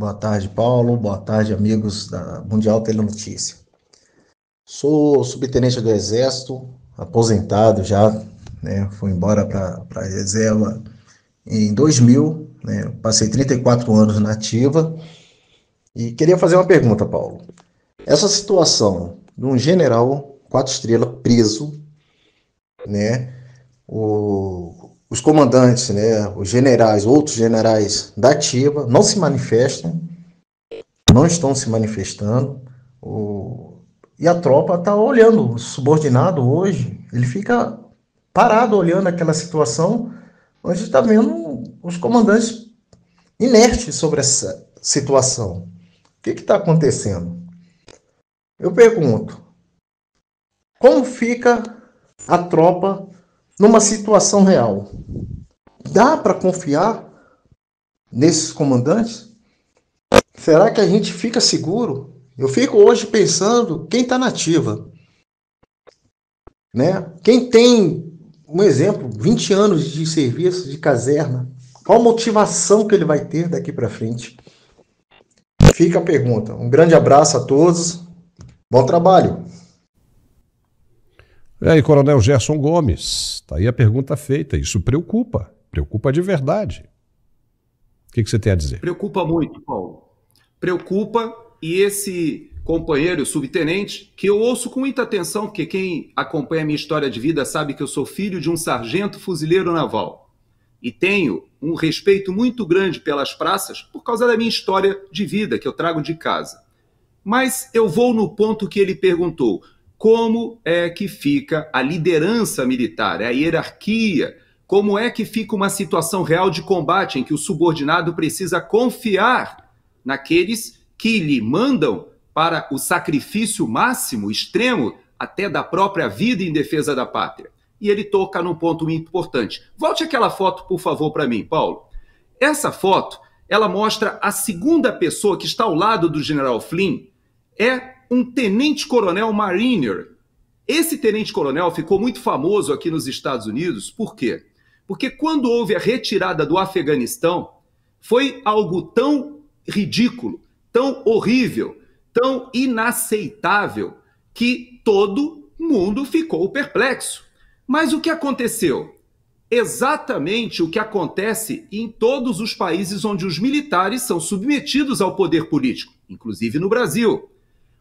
Boa tarde, Paulo. Boa tarde, amigos da Mundial Telenotícia. Sou subtenente do Exército, aposentado já, né? Fui embora para a reserva em 2000, né? Passei 34 anos na ativa e queria fazer uma pergunta, Paulo. Essa situação de um general 4 estrelas preso, né? Os comandantes, né? Os generais, outros generais da ativa não se manifestam, não estão se manifestando. E a tropa está olhando, o subordinado hoje, ele fica parado olhando aquela situação, onde está vendo os comandantes inertes sobre essa situação. O que está acontecendo? Eu pergunto, como fica a tropa numa situação real? Dá para confiar nesses comandantes? Será que a gente fica seguro? Eu fico hoje pensando quem está na ativa, né? Quem tem, um exemplo, 20 anos de serviço, de caserna, qual motivação que ele vai ter daqui para frente? Fica a pergunta. Um grande abraço a todos. Bom trabalho. E aí, Coronel Gerson Gomes, está aí a pergunta feita. Isso preocupa de verdade. O que você tem a dizer? Preocupa muito, Paulo. Preocupa, e esse companheiro, subtenente, que eu ouço com muita atenção, porque quem acompanha a minha história de vida sabe que eu sou filho de um sargento fuzileiro naval. E tenho um respeito muito grande pelas praças por causa da minha história de vida, que eu trago de casa. Mas eu vou no ponto que ele perguntou. Como é que fica a liderança militar, a hierarquia? Como é que fica uma situação real de combate em que o subordinado precisa confiar naqueles que lhe mandam para o sacrifício máximo, extremo, até da própria vida em defesa da pátria? E ele toca num ponto muito importante. Volte aquela foto, por favor, para mim, Paulo. Essa foto, ela mostra a segunda pessoa que está ao lado do general Flynn, é um tenente-coronel Mariner. Esse tenente-coronel ficou muito famoso aqui nos Estados Unidos. Por quê? Porque quando houve a retirada do Afeganistão, foi algo tão ridículo, tão horrível, tão inaceitável, que todo mundo ficou perplexo. Mas o que aconteceu? Exatamente o que acontece em todos os países onde os militares são submetidos ao poder político, inclusive no Brasil.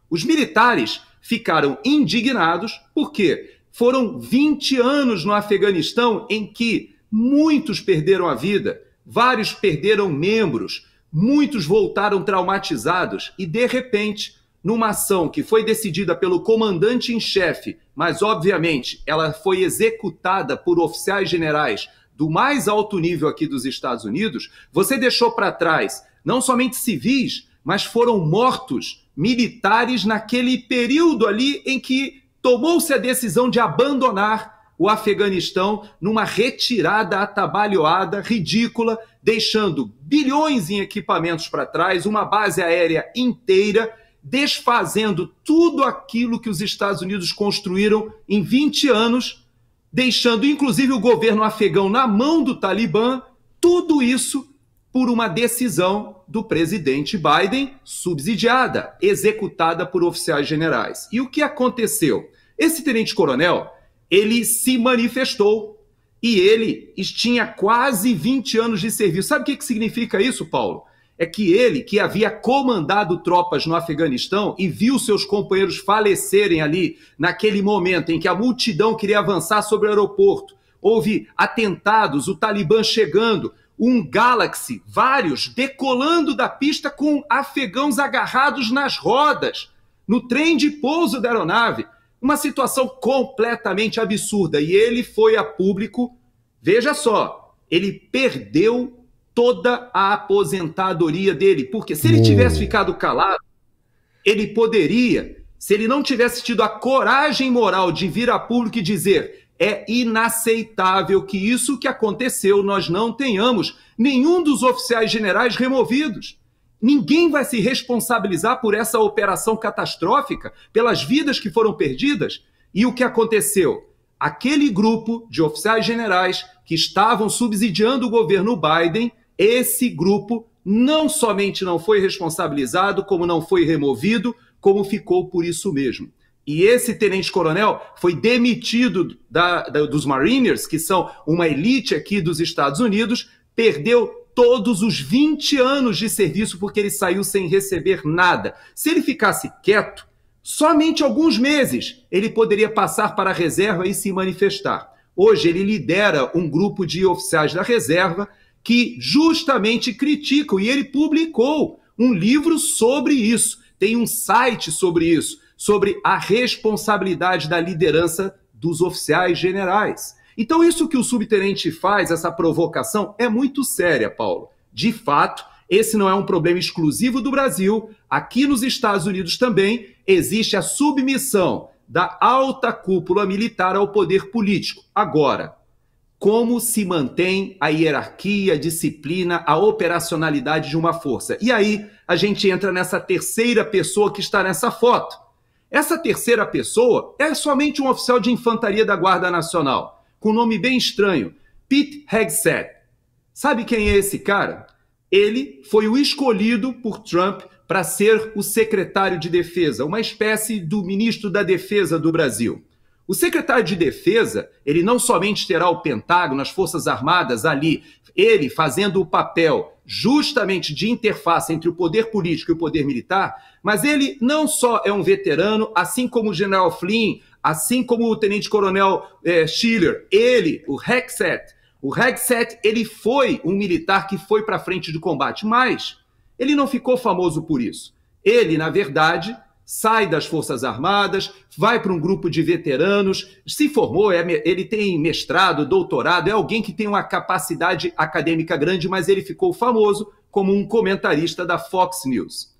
Os militares ficaram indignados porque foram 20 anos no Afeganistão em que muitos perderam a vida, vários perderam membros, muitos voltaram traumatizados e, de repente, numa ação que foi decidida pelo comandante em chefe, mas, obviamente, ela foi executada por oficiais generais do mais alto nível aqui dos Estados Unidos, você deixou para trás não somente civis, mas foram mortos militares naquele período ali em que tomou-se a decisão de abandonar o Afeganistão numa retirada atabalhoada, ridícula, deixando bilhões em equipamentos para trás, uma base aérea inteira, desfazendo tudo aquilo que os Estados Unidos construíram em 20 anos, deixando inclusive o governo afegão na mão do Talibã, tudo isso por uma decisão do presidente Biden, subsidiada, executada por oficiais generais. E o que aconteceu? Esse tenente-coronel, ele se manifestou e ele tinha quase 20 anos de serviço. Sabe o que significa isso, Paulo? É que ele, que havia comandado tropas no Afeganistão e viu seus companheiros falecerem ali, naquele momento em que a multidão queria avançar sobre o aeroporto, houve atentados, o Talibã chegando, um Galaxy, vários, decolando da pista com afegãos agarrados nas rodas, no trem de pouso da aeronave. Uma situação completamente absurda. E ele foi a público, veja só, ele perdeu toda a aposentadoria dele. Porque se ele tivesse ficado calado, ele poderia, se ele não tivesse tido a coragem moral de vir a público e dizer: é inaceitável que isso que aconteceu nós não tenhamos nenhum dos oficiais generais removidos. Ninguém vai se responsabilizar por essa operação catastrófica, pelas vidas que foram perdidas. E o que aconteceu? Aquele grupo de oficiais generais que estavam subsidiando o governo Biden, esse grupo não somente não foi responsabilizado, como não foi removido, como ficou por isso mesmo. E esse tenente-coronel foi demitido dos Mariners, que são uma elite aqui dos Estados Unidos, perdeu todos os 20 anos de serviço porque ele saiu sem receber nada. Se ele ficasse quieto, somente alguns meses ele poderia passar para a reserva e se manifestar. Hoje ele lidera um grupo de oficiais da reserva que justamente criticam, e ele publicou um livro sobre isso, tem um site sobre isso, sobre a responsabilidade da liderança dos oficiais generais. Então isso que o subtenente faz, essa provocação, é muito séria, Paulo. De fato, esse não é um problema exclusivo do Brasil. Aqui nos Estados Unidos também existe a submissão da alta cúpula militar ao poder político. Agora, como se mantém a hierarquia, a disciplina, a operacionalidade de uma força? E aí a gente entra nessa terceira pessoa que está nessa foto. Essa terceira pessoa é somente um oficial de infantaria da Guarda Nacional, com um nome bem estranho, Pete Hegseth. Sabe quem é esse cara? Ele foi o escolhido por Trump para ser o secretário de Defesa, uma espécie do ministro da Defesa do Brasil. O secretário de Defesa, ele não somente terá o Pentágono, as Forças Armadas ali, ele fazendo o papel justamente de interface entre o poder político e o poder militar, mas ele não só é um veterano, assim como o general Flynn, assim como o tenente-coronel Schiller, ele, o Hegseth, ele foi um militar que foi para a frente de combate, mas ele não ficou famoso por isso. Ele, na verdade, sai das Forças Armadas, vai para um grupo de veteranos, se formou, ele tem mestrado, doutorado, é alguém que tem uma capacidade acadêmica grande, mas ele ficou famoso como um comentarista da Fox News.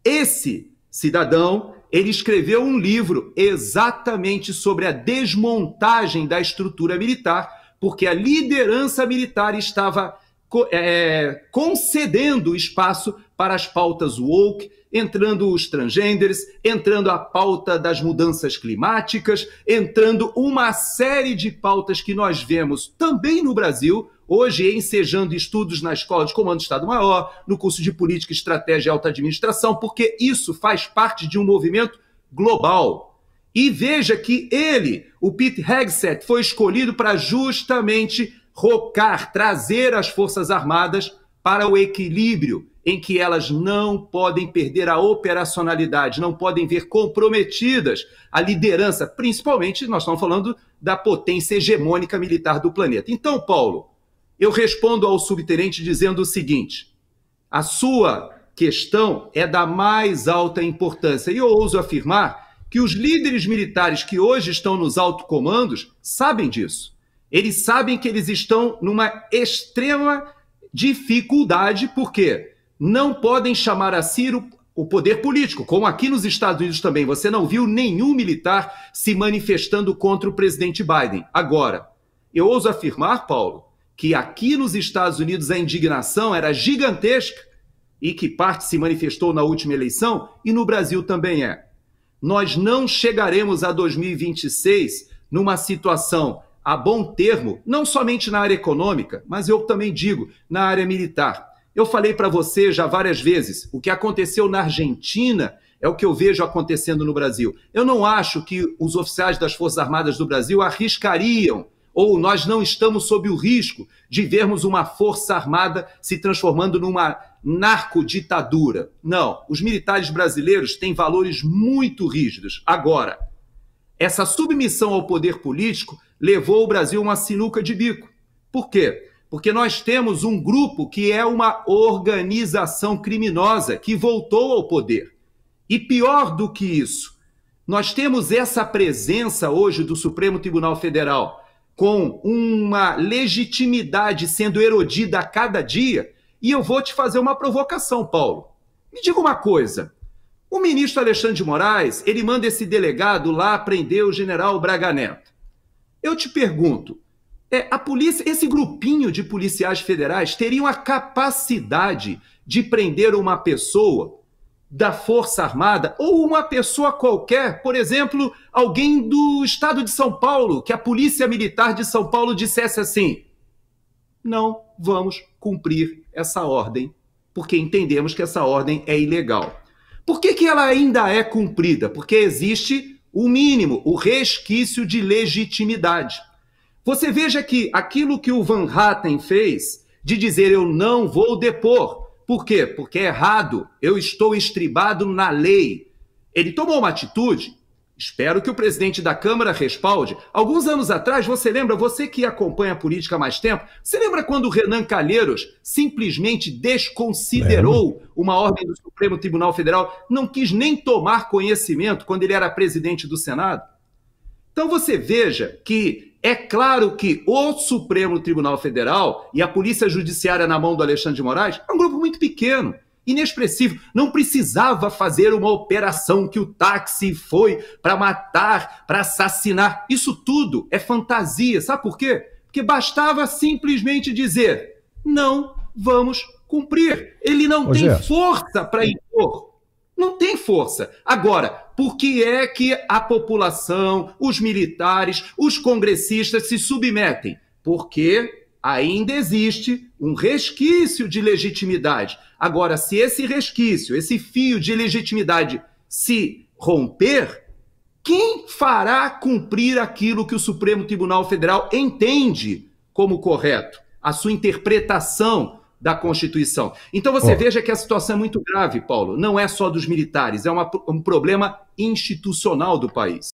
Esse cidadão, ele escreveu um livro exatamente sobre a desmontagem da estrutura militar, porque a liderança militar estava concedendo espaço para as pautas woke, entrando os transgêneres, entrando a pauta das mudanças climáticas, entrando uma série de pautas que nós vemos também no Brasil, hoje ensejando estudos na Escola de Comando do Estado-Maior, no curso de Política, Estratégia e Alta Administração, porque isso faz parte de um movimento global. E veja que ele, o Pete Hegseth, foi escolhido para justamente rocar, trazer as Forças Armadas para o equilíbrio em que elas não podem perder a operacionalidade, não podem ver comprometidas a liderança, principalmente, nós estamos falando da potência hegemônica militar do planeta. Então, Paulo, eu respondo ao subtenente dizendo o seguinte: a sua questão é da mais alta importância, e eu ouso afirmar que os líderes militares que hoje estão nos altos comandos sabem disso. Eles sabem que eles estão numa extrema dificuldade, porque não podem chamar a si o poder político, como aqui nos Estados Unidos também. Você não viu nenhum militar se manifestando contra o presidente Biden. Agora, eu ouso afirmar, Paulo, que aqui nos Estados Unidos a indignação era gigantesca e que parte se manifestou na última eleição, e no Brasil também é. Nós não chegaremos a 2026 numa situação a bom termo, não somente na área econômica, mas eu também digo, na área militar. Eu falei para você já várias vezes, o que aconteceu na Argentina é o que eu vejo acontecendo no Brasil. Eu não acho que os oficiais das Forças Armadas do Brasil arriscariam, ou nós não estamos sob o risco de vermos uma força armada se transformando numa narcoditadura. Não, os militares brasileiros têm valores muito rígidos. Agora, essa submissão ao poder político levou o Brasil a uma sinuca de bico. Por quê? Porque nós temos um grupo que é uma organização criminosa que voltou ao poder. E pior do que isso, nós temos essa presença hoje do Supremo Tribunal Federal com uma legitimidade sendo erodida a cada dia. E eu vou te fazer uma provocação, Paulo. Me diga uma coisa. O ministro Alexandre de Moraes, ele manda esse delegado lá prender o general Braga Neto. Eu te pergunto, a polícia, esse grupinho de policiais federais teriam a capacidade de prender uma pessoa da Força Armada ou uma pessoa qualquer, por exemplo, alguém do estado de São Paulo, que a Polícia Militar de São Paulo dissesse assim: não vamos cumprir essa ordem porque entendemos que essa ordem é ilegal. Por que ela ainda é cumprida? Porque existe o mínimo, o resquício de legitimidade. Você veja que aquilo que o Van Hatten fez, de dizer eu não vou depor. Por quê? Porque é errado, eu estou estribado na lei. Ele tomou uma atitude, espero que o presidente da Câmara respalde. Alguns anos atrás, você lembra, você que acompanha a política há mais tempo, você lembra quando o Renan Calheiros simplesmente desconsiderou uma ordem do Supremo Tribunal Federal, não quis nem tomar conhecimento quando ele era presidente do Senado? Então você veja que é claro que o Supremo Tribunal Federal e a Polícia Judiciária na mão do Alexandre de Moraes é um grupo muito pequeno, inexpressivo, não precisava fazer uma operação que o táxi foi para matar, para assassinar. Isso tudo é fantasia, sabe por quê? Porque bastava simplesmente dizer, não vamos cumprir. Ele não tem força para impor. Não tem força. Agora, por que é que a população, os militares, os congressistas se submetem? Porque ainda existe um resquício de legitimidade. Agora, se esse resquício, esse fio de legitimidade se romper, quem fará cumprir aquilo que o Supremo Tribunal Federal entende como correto? A sua interpretação da Constituição. Então você veja que a situação é muito grave, Paulo. Não é só dos militares, é um problema institucional do país.